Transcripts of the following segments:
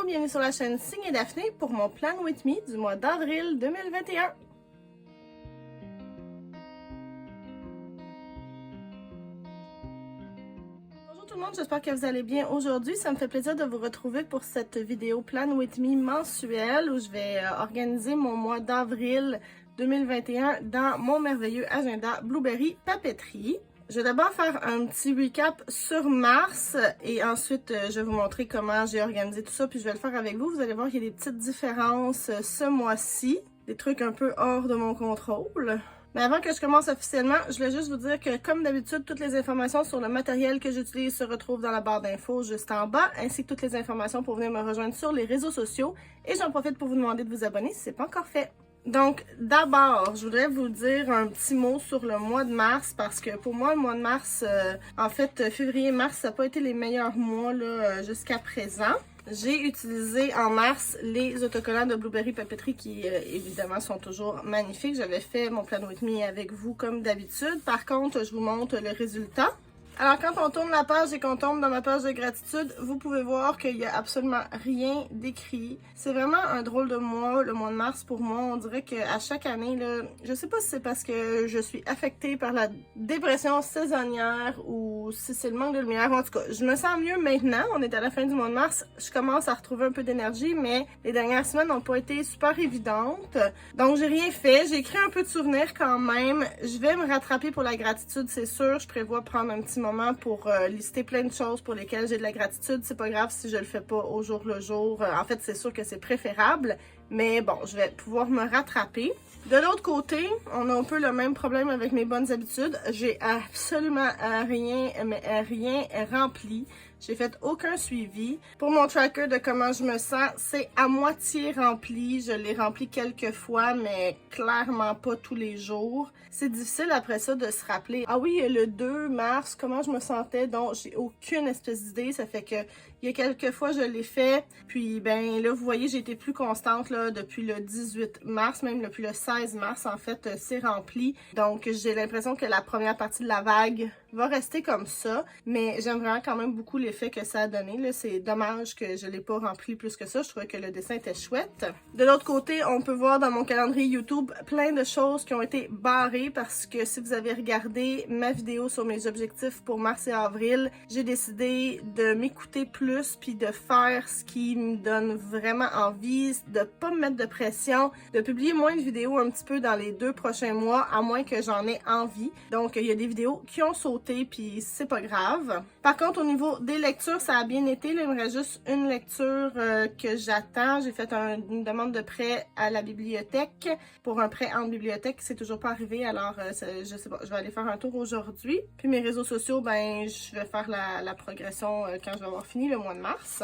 Bonjour, bienvenue sur la chaîne Signe et Daphné pour mon Plan With Me du mois d'avril 2021. Bonjour tout le monde, j'espère que vous allez bien aujourd'hui. Ça me fait plaisir de vous retrouver pour cette vidéo Plan With Me mensuelle où je vais organiser mon mois d'avril 2021 dans mon merveilleux agenda Blueberry Papeterie. Je vais d'abord faire un petit recap sur mars et ensuite je vais vous montrer comment j'ai organisé tout ça puis je vais le faire avec vous. Vous allez voir qu'il y a des petites différences ce mois-ci, des trucs un peu hors de mon contrôle. Mais avant que je commence officiellement, je voulais juste vous dire que comme d'habitude, toutes les informations sur le matériel que j'utilise se retrouvent dans la barre d'infos juste en bas, ainsi que toutes les informations pour venir me rejoindre sur les réseaux sociaux. Et j'en profite pour vous demander de vous abonner si ce n'est pas encore fait. Donc, d'abord, je voudrais vous dire un petit mot sur le mois de mars parce que pour moi, le mois de mars, en fait, février-mars, ça n'a pas été les meilleurs mois jusqu'à présent. J'ai utilisé en mars les autocollants de Blueberry Papeterie qui, évidemment, sont toujours magnifiques. J'avais fait mon Plan With Me avec vous comme d'habitude. Par contre, je vous montre le résultat. Alors, quand on tourne la page et qu'on tombe dans ma page de gratitude, vous pouvez voir qu'il n'y a absolument rien d'écrit. C'est vraiment un drôle de mois, le mois de mars pour moi. On dirait qu'à chaque année, là, je sais pas si c'est parce que je suis affectée par la dépression saisonnière ou si c'est le manque de lumière. En tout cas, je me sens mieux maintenant. On est à la fin du mois de mars. Je commence à retrouver un peu d'énergie, mais les dernières semaines n'ont pas été super évidentes. Donc, j'ai rien fait. J'ai écrit un peu de souvenirs quand même. Je vais me rattraper pour la gratitude, c'est sûr. Je prévois prendre un petit moment pour lister plein de choses pour lesquelles j'ai de la gratitude. C'est pas grave si je le fais pas au jour le jour. En fait, c'est sûr que c'est préférable, mais bon, je vais pouvoir me rattraper. De l'autre côté, on a un peu le même problème avec mes bonnes habitudes. J'ai absolument rien rempli. J'ai fait aucun suivi. Pour mon tracker de comment je me sens, c'est à moitié rempli. Je l'ai rempli quelques fois, mais clairement pas tous les jours. C'est difficile après ça de se rappeler. Ah oui, le 2 mars, comment je me sentais, donc j'ai aucune espèce d'idée. Ça fait que il y a quelques fois, je l'ai fait. Puis, ben là, vous voyez, j'ai été plus constante là, depuis le 18 mars, même depuis le 16 mars, en fait, c'est rempli. Donc, j'ai l'impression que la première partie de la vague va rester comme ça. Mais j'aime vraiment quand même beaucoup l'effet que ça a donné. C'est dommage que je ne l'ai pas rempli plus que ça. Je trouvais que le dessin était chouette. De l'autre côté, on peut voir dans mon calendrier YouTube plein de choses qui ont été barrées parce que si vous avez regardé ma vidéo sur mes objectifs pour mars et avril, j'ai décidé de m'écouter plus puis de faire ce qui me donne vraiment envie, de pas me mettre de pression, de publier moins de vidéos un petit peu dans les 2 prochains mois, à moins que j'en ai envie. Donc, il y a des vidéos qui ont sauté, puis c'est pas grave. Par contre, au niveau des lectures, ça a bien été. Là, il me reste juste une lecture que j'attends. J'ai fait une demande de prêt à la bibliothèque pour un prêt en bibliothèque. C'est toujours pas arrivé, alors je sais pas, je vais aller faire un tour aujourd'hui. Puis mes réseaux sociaux, ben je vais faire la progression quand je vais avoir fini le mois de mars.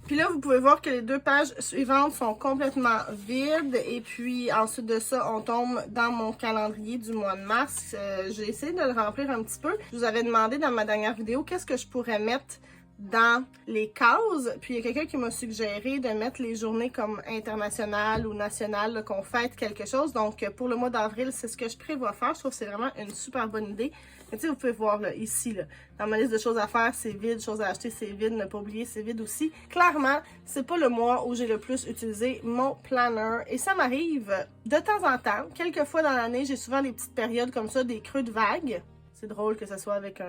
Puis là, vous pouvez voir que les 2 pages suivantes sont complètement vides. Et puis, ensuite de ça, on tombe dans mon calendrier du mois de mars. J'ai essayé de le remplir un petit peu. Je vous avais demandé dans ma dernière vidéo qu'est-ce que je pourrais mettre dans les cases. Puis, il y a quelqu'un qui m'a suggéré de mettre les journées comme internationales ou nationales, qu'on fête quelque chose. Donc, pour le mois d'avril, c'est ce que je prévois faire. Je trouve que c'est vraiment une super bonne idée. Mais tu sais, vous pouvez voir là, ici, là, dans ma liste de choses à faire, c'est vide, choses à acheter, c'est vide, ne pas oublier, c'est vide aussi. Clairement, c'est pas le mois où j'ai le plus utilisé mon planner. Et ça m'arrive de temps en temps. Quelques fois dans l'année, j'ai souvent des petites périodes comme ça, des creux de vagues. C'est drôle que ce soit avec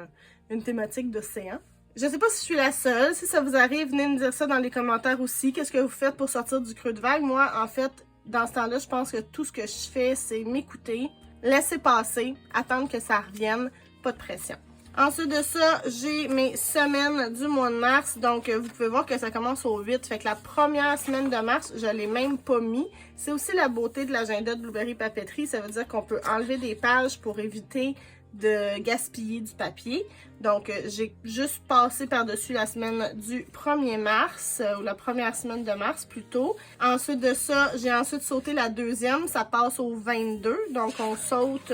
une thématique d'océan. Je sais pas si je suis la seule. Si ça vous arrive, venez me dire ça dans les commentaires aussi. Qu'est-ce que vous faites pour sortir du creux de vague? Moi, en fait, dans ce temps-là, je pense que tout ce que je fais, c'est m'écouter, laisser passer, attendre que ça revienne. Pas de pression. Ensuite de ça, j'ai mes semaines du mois de mars. Donc, vous pouvez voir que ça commence au 8. Fait que la première semaine de mars, je l'ai même pas mis. C'est aussi la beauté de l'agenda de Blueberry Papeterie. Ça veut dire qu'on peut enlever des pages pour éviter de gaspiller du papier. Donc, j'ai juste passé par-dessus la semaine du 1er mars, ou la première semaine de mars plutôt. Ensuite de ça, j'ai ensuite sauté la deuxième. Ça passe au 22. Donc, on saute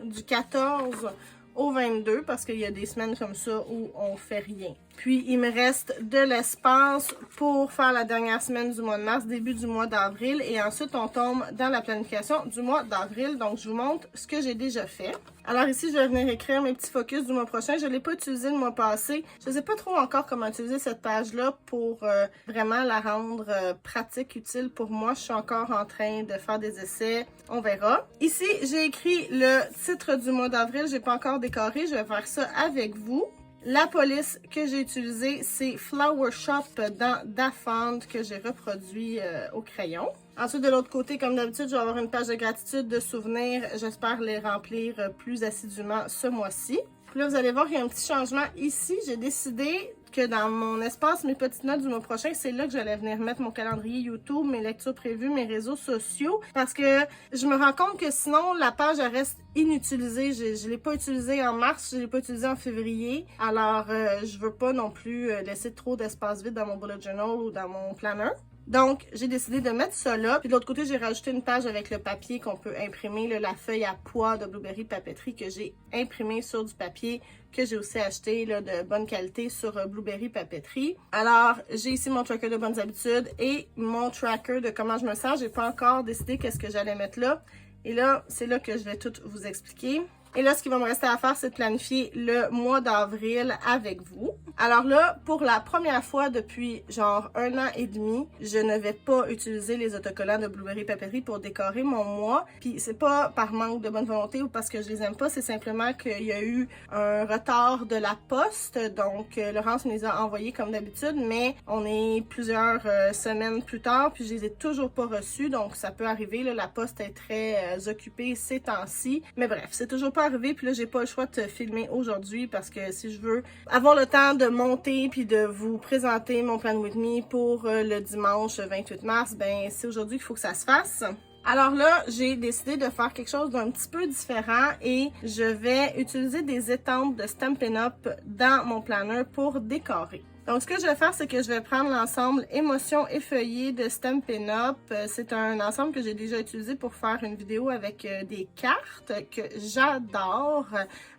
du 14 au 22 parce qu'il y a des semaines comme ça où on fait rien. Puis, il me reste de l'espace pour faire la dernière semaine du mois de mars, début du mois d'avril. Et ensuite, on tombe dans la planification du mois d'avril. Donc, je vous montre ce que j'ai déjà fait. Alors ici, je vais venir écrire mes petits focus du mois prochain. Je ne l'ai pas utilisé le mois passé. Je ne sais pas trop encore comment utiliser cette page-là pour vraiment la rendre pratique, utile pour moi. Je suis encore en train de faire des essais. On verra. Ici, j'ai écrit le titre du mois d'avril. Je n'ai pas encore décoré. Je vais faire ça avec vous. La police que j'ai utilisée, c'est Flower Shop dans Dafond que j'ai reproduit au crayon. Ensuite, de l'autre côté, comme d'habitude, je vais avoir une page de gratitude, de souvenirs. J'espère les remplir plus assidûment ce mois-ci. Puis là, vous allez voir, il y a un petit changement ici. J'ai décidé que dans mon espace, mes petites notes du mois prochain, c'est là que j'allais venir mettre mon calendrier YouTube, mes lectures prévues, mes réseaux sociaux. Parce que je me rends compte que sinon, la page elle reste inutilisée. Je ne l'ai pas utilisée en mars, je ne l'ai pas utilisée en février. Alors, je veux pas non plus laisser trop d'espace vide dans mon bullet journal ou dans mon planner. Donc, j'ai décidé de mettre ça là. Puis de l'autre côté, j'ai rajouté une page avec le papier qu'on peut imprimer, là, la feuille à poids de Blueberry Papeterie que j'ai imprimée sur du papier que j'ai aussi acheté là, de bonne qualité sur Blueberry Papeterie. Alors, j'ai ici mon tracker de bonnes habitudes et mon tracker de comment je me sens. J'ai pas encore décidé qu'est-ce que j'allais mettre là. Et là, c'est là que je vais tout vous expliquer. Et là, ce qui va me rester à faire, c'est de planifier le mois d'avril avec vous. Alors là, pour la première fois depuis genre 1 an et demi, je ne vais pas utiliser les autocollants de Blueberry Papeterie pour décorer mon mois. Puis c'est pas par manque de bonne volonté ou parce que je les aime pas, c'est simplement qu'il y a eu un retard de la poste. Donc, Laurence me les a envoyés comme d'habitude, mais on est plusieurs semaines plus tard, puis je les ai toujours pas reçus. Donc, ça peut arriver, là, la poste est très occupée ces temps-ci. Mais bref, c'est toujours pas arrivé, puis là, j'ai pas le choix de te filmer aujourd'hui parce que si je veux avoir le temps de monter puis de vous présenter mon plan with me pour le dimanche 28 mars, ben c'est aujourd'hui qu'il faut que ça se fasse. Alors là, j'ai décidé de faire quelque chose d'un petit peu différent et je vais utiliser des étampes de Stampin' Up dans mon planner pour décorer. Donc, ce que je vais faire, c'est que je vais prendre l'ensemble Émotions effeuillées de Stampin' Up. C'est un ensemble que j'ai déjà utilisé pour faire une vidéo avec des cartes que j'adore.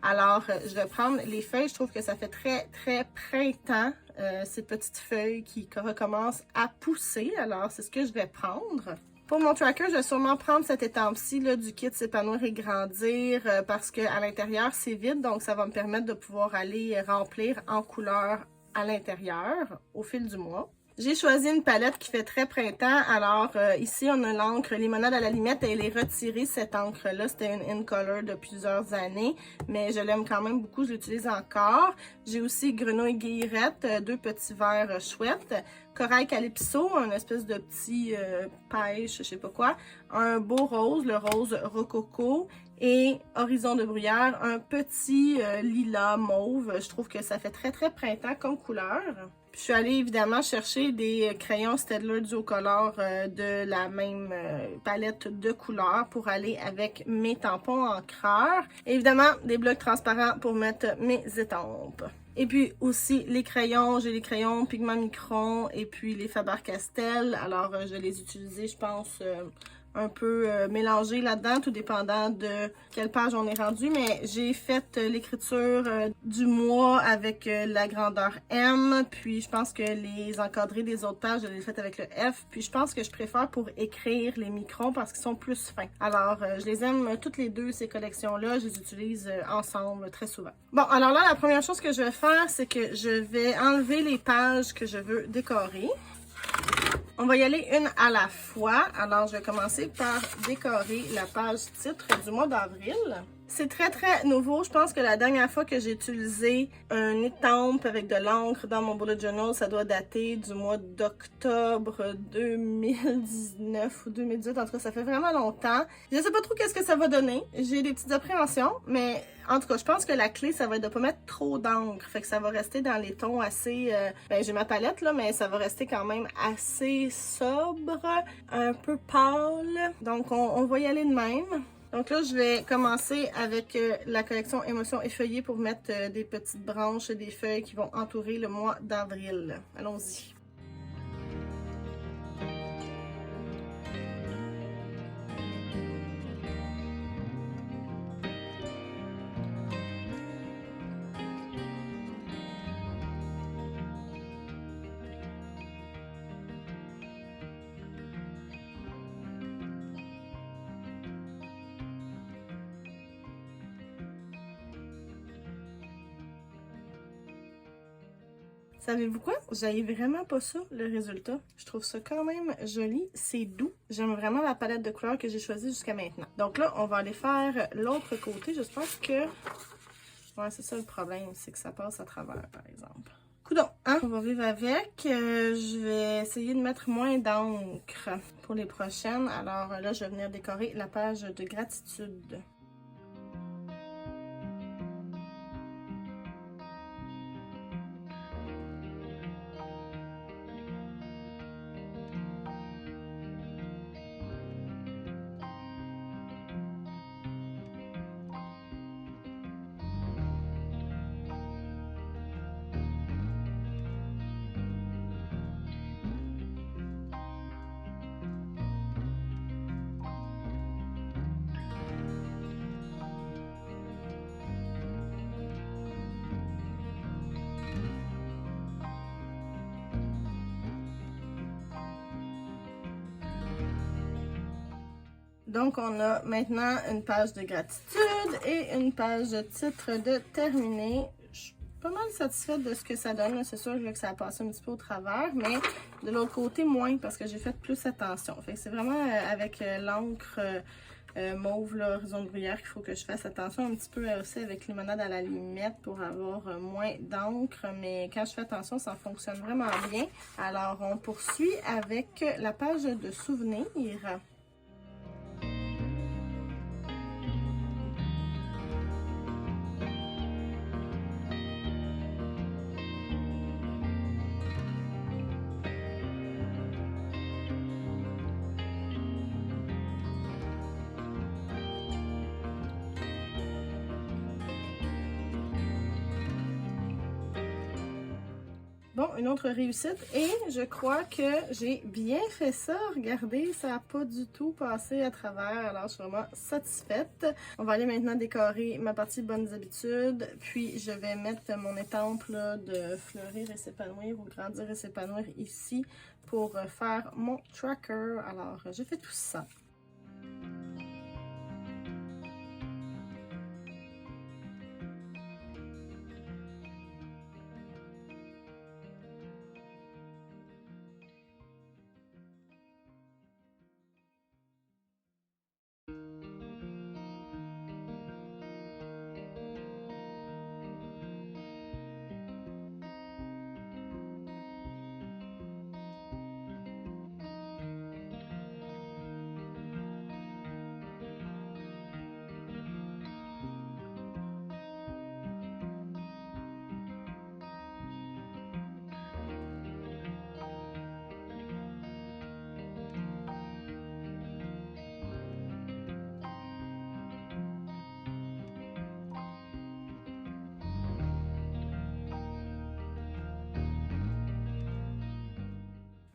Alors, je vais prendre les feuilles. Je trouve que ça fait très, très printemps, ces petites feuilles qui recommencent à pousser. Alors, c'est ce que je vais prendre. Pour mon tracker, je vais sûrement prendre cette étampe-ci du kit S'épanouir et grandir parce qu'à l'intérieur, c'est vide. Donc, ça va me permettre de pouvoir aller remplir en couleur à l'intérieur au fil du mois. J'ai choisi une palette qui fait très printemps. Alors ici, on a l'encre Limonade à la limette. Elle est retirée, cette encre-là. C'était une In Color de plusieurs années, mais je l'aime quand même beaucoup. Je l'utilise encore. J'ai aussi Grenouille Guillerette, 2 petits verres chouettes. Corail Calypso, un espèce de petit pêche, je sais pas quoi. Un beau rose, le rose rococo. Et Horizon de bruyère, un petit lilas mauve. Je trouve que ça fait très, très printemps comme couleur. Puis, je suis allée évidemment chercher des crayons Staedtler Duocolor de la même palette de couleurs pour aller avec mes tampons encreurs. Évidemment, des blocs transparents pour mettre mes étampes. Et puis aussi les crayons, j'ai les crayons Pigment Micron et puis les Faber-Castell. Alors, je les utilisais, je pense, un peu mélangés là-dedans, tout dépendant de quelle page on est rendu. Mais j'ai fait l'écriture du mois avec la grandeur M. Puis je pense que les encadrés des autres pages, je les ai faites avec le F. Puis je pense que je préfère pour écrire les microns parce qu'ils sont plus fins. Alors, je les aime toutes les deux, ces collections-là. Je les utilise ensemble très souvent. Bon, alors là, la première chose que je vais faire, c'est que je vais enlever les pages que je veux décorer. On va y aller une à la fois. Alors, je vais commencer par décorer la page titre du mois d'avril. C'est très, très nouveau. Je pense que la dernière fois que j'ai utilisé une étampe avec de l'encre dans mon bullet journal, ça doit dater du mois d'octobre 2019 ou 2018. En tout cas, ça fait vraiment longtemps. Je ne sais pas trop qu'est-ce que ça va donner. J'ai des petites appréhensions, mais en tout cas, je pense que la clé, ça va être de ne pas mettre trop d'encre. Fait que ça va rester dans les tons assez... j'ai ma palette, là, mais ça va rester quand même assez sobre, un peu pâle. Donc, on va y aller de même. Donc là, je vais commencer avec la collection Émotions effeuillées pour mettre des petites branches et des feuilles qui vont entourer le mois d'avril. Allons-y. Savez-vous quoi? J'aille vraiment pas ça, le résultat. Je trouve ça quand même joli. C'est doux. J'aime vraiment la palette de couleurs que j'ai choisie jusqu'à maintenant. Donc là, on va aller faire l'autre côté. J'espère que... Ouais, c'est ça le problème, c'est que ça passe à travers, par exemple. Coudonc, hein? On va vivre avec. Je vais essayer de mettre moins d'encre pour les prochaines. Alors là, je vais venir décorer la page de gratitude. Donc, on a maintenant une page de gratitude et une page de titre de terminé. Je suis pas mal satisfaite de ce que ça donne. C'est sûr que ça a passé un petit peu au travers, mais de l'autre côté, moins parce que j'ai fait plus attention. Fait que c'est vraiment avec l'encre mauve, horizon de bruyère, qu'il faut que je fasse attention un petit peu aussi avec limonade à la limette pour avoir moins d'encre. Mais quand je fais attention, ça fonctionne vraiment bien. Alors, on poursuit avec la page de souvenirs. Bon, une autre réussite et je crois que j'ai bien fait ça. Regardez, ça n'a pas du tout passé à travers, alors je suis vraiment satisfaite. On va aller maintenant décorer ma partie bonnes habitudes, puis je vais mettre mon étampe là, de fleurir et s'épanouir ou grandir et s'épanouir ici pour faire mon tracker. Alors, j'ai fait tout ça.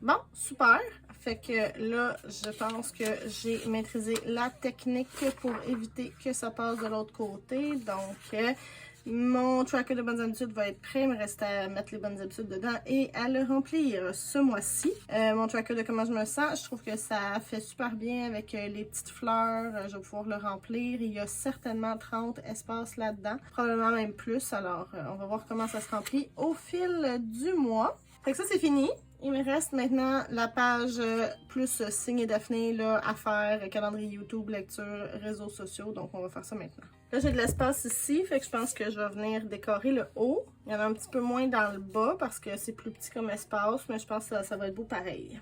Bon, super! Fait que là, je pense que j'ai maîtrisé la technique pour éviter que ça passe de l'autre côté. Donc, mon tracker de bonnes habitudes va être prêt. Il me reste à mettre les bonnes habitudes dedans et à le remplir ce mois-ci. Mon tracker de comment je me sens, je trouve que ça fait super bien avec les petites fleurs. Je vais pouvoir le remplir. Il y a certainement 30 espaces là-dedans. Probablement même plus. Alors, on va voir comment ça se remplit au fil du mois. Fait que ça, c'est fini. Il me reste maintenant la page plus Signe et Daphné là, à faire, calendrier YouTube, lecture, réseaux sociaux. Donc, on va faire ça maintenant. Là, j'ai de l'espace ici, fait que je pense que je vais venir décorer le haut. Il y en a un petit peu moins dans le bas parce que c'est plus petit comme espace, mais je pense que ça va être beau pareil.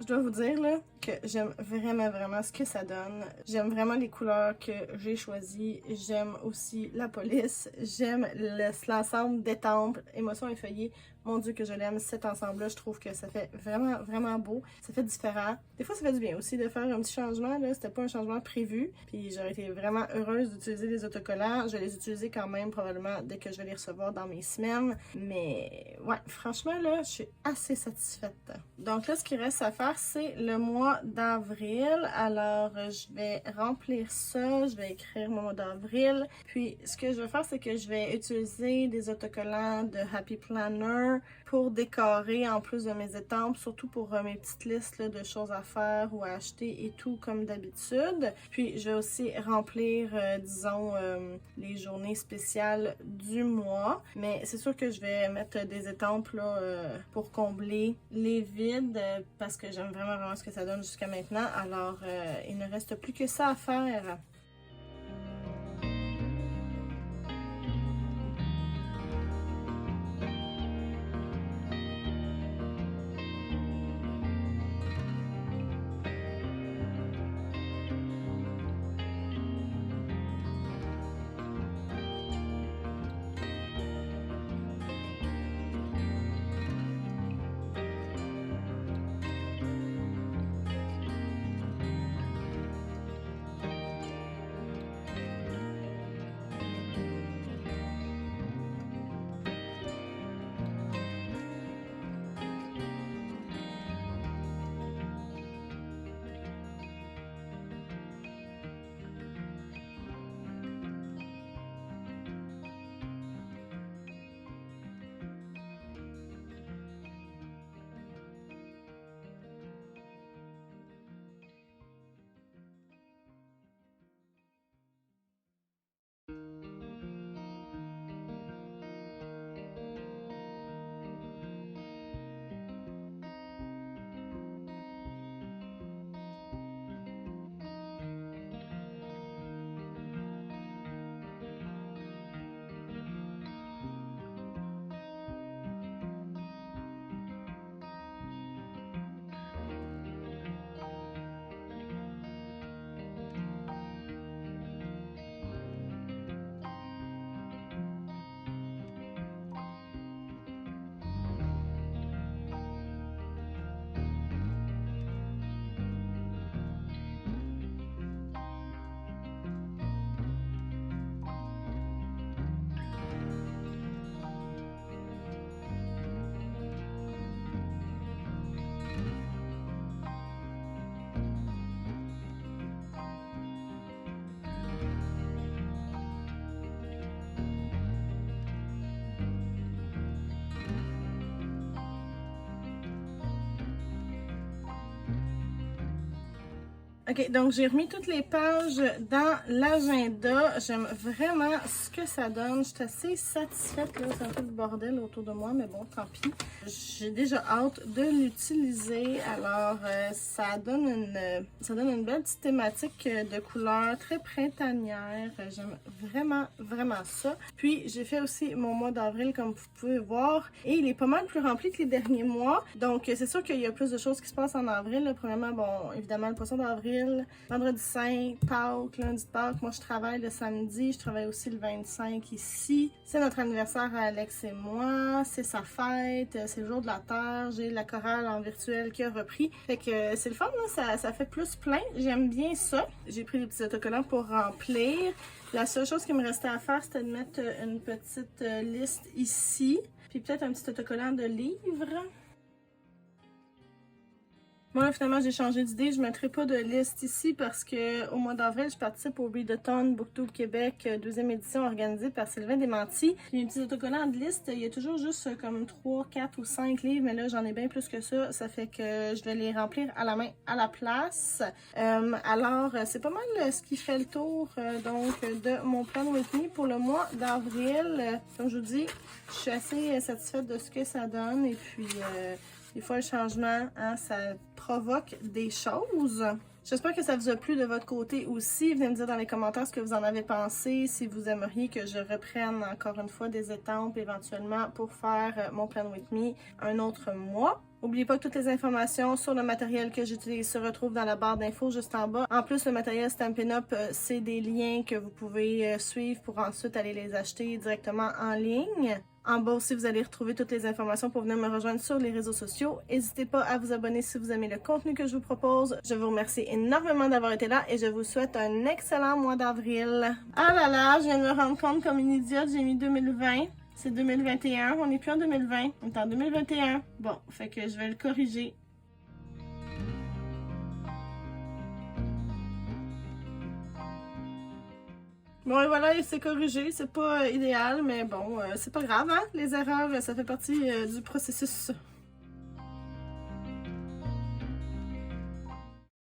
Je dois vous dire là, que j'aime vraiment ce que ça donne. J'aime vraiment les couleurs que j'ai choisies. J'aime aussi la police. J'aime l'ensemble d'étampes, émotions et feuillets. Mon Dieu que je l'aime, cet ensemble-là. Je trouve que ça fait vraiment beau. Ça fait différent. Des fois, ça fait du bien aussi de faire un petit changement. Là, c'était pas un changement prévu. Puis j'aurais été vraiment heureuse d'utiliser les autocollants. Je vais les utiliser quand même probablement dès que je vais les recevoir dans mes semaines. Mais ouais, franchement là, je suis assez satisfaite. Donc là, ce qui reste à faire, c'est le mois d'avril. Alors, je vais remplir ça. Je vais écrire mon mois d'avril. Puis, ce que je vais faire, c'est que je vais utiliser des autocollants de Happy Planner pour décorer en plus de mes étampes, surtout pour mes petites listes là, de choses à faire ou à acheter et tout comme d'habitude. Puis, je vais aussi remplir, disons, les journées spéciales du mois. Mais c'est sûr que je vais mettre des étampes là, pour combler les vides parce que j'aime vraiment ce que ça donne jusqu'à maintenant. Alors, il ne reste plus que ça à faire. Ok, donc j'ai remis toutes les pages dans l'agenda. J'aime vraiment ce que ça donne. Je suis assez satisfaite, là. C'est un peu le bordel autour de moi, mais bon, tant pis. J'ai déjà hâte de l'utiliser. Alors, ça donne une belle petite thématique de couleurs très printanière. J'aime vraiment ça. Puis, j'ai fait aussi mon mois d'avril, comme vous pouvez voir. Et il est pas mal plus rempli que les derniers mois. Donc, c'est sûr qu'il y a plus de choses qui se passent en avril. Là. Premièrement, bon, évidemment, le poisson d'avril. Vendredi Saint, Pâques, lundi de Pâques. Moi, je travaille le samedi. Je travaille aussi le 25 ici. C'est notre anniversaire à Alex et moi. C'est sa fête. C'est le jour de la Terre. J'ai la chorale en virtuel qui a repris. Fait que c'est le fun, là. Ça fait plus plein. J'aime bien ça. J'ai pris des petits autocollants pour remplir. La seule chose qui me restait à faire, c'était de mettre une petite liste ici. Puis peut-être un petit autocollant de livres. Moi, finalement, j'ai changé d'idée. Je ne mettrai pas de liste ici parce que au mois d'avril, je participe au Readathon Booktube Québec, deuxième édition organisée par Sylvain Desmentis. Puis mes petits autocollants de liste, il y a toujours juste comme 3, 4 ou 5 livres, mais là, j'en ai bien plus que ça. Ça fait que je vais les remplir à la main à la place. Alors, c'est pas mal ce qui fait le tour donc de mon plan with me pour le mois d'avril. Comme je vous dis, je suis assez satisfaite de ce que ça donne et puis... des fois, le changement, hein, ça provoque des choses. J'espère que ça vous a plu de votre côté aussi. Venez me dire dans les commentaires ce que vous en avez pensé, si vous aimeriez que je reprenne encore une fois des étampes éventuellement pour faire mon plan with me un autre mois. N'oubliez pas que toutes les informations sur le matériel que j'utilise se retrouvent dans la barre d'infos juste en bas. En plus, le matériel Stampin' Up, c'est des liens que vous pouvez suivre pour ensuite aller les acheter directement en ligne. En bas aussi, vous allez retrouver toutes les informations pour venir me rejoindre sur les réseaux sociaux. N'hésitez pas à vous abonner si vous aimez le contenu que je vous propose. Je vous remercie énormément d'avoir été là et je vous souhaite un excellent mois d'avril. Ah là là, je viens de me rendre compte comme une idiote, j'ai mis 2020. C'est 2021, on n'est plus en 2020, on est en 2021. Bon, fait que je vais le corriger. Bon, et voilà, il s'est corrigé. C'est pas idéal, mais bon, c'est pas grave, hein? Les erreurs, ça fait partie du processus.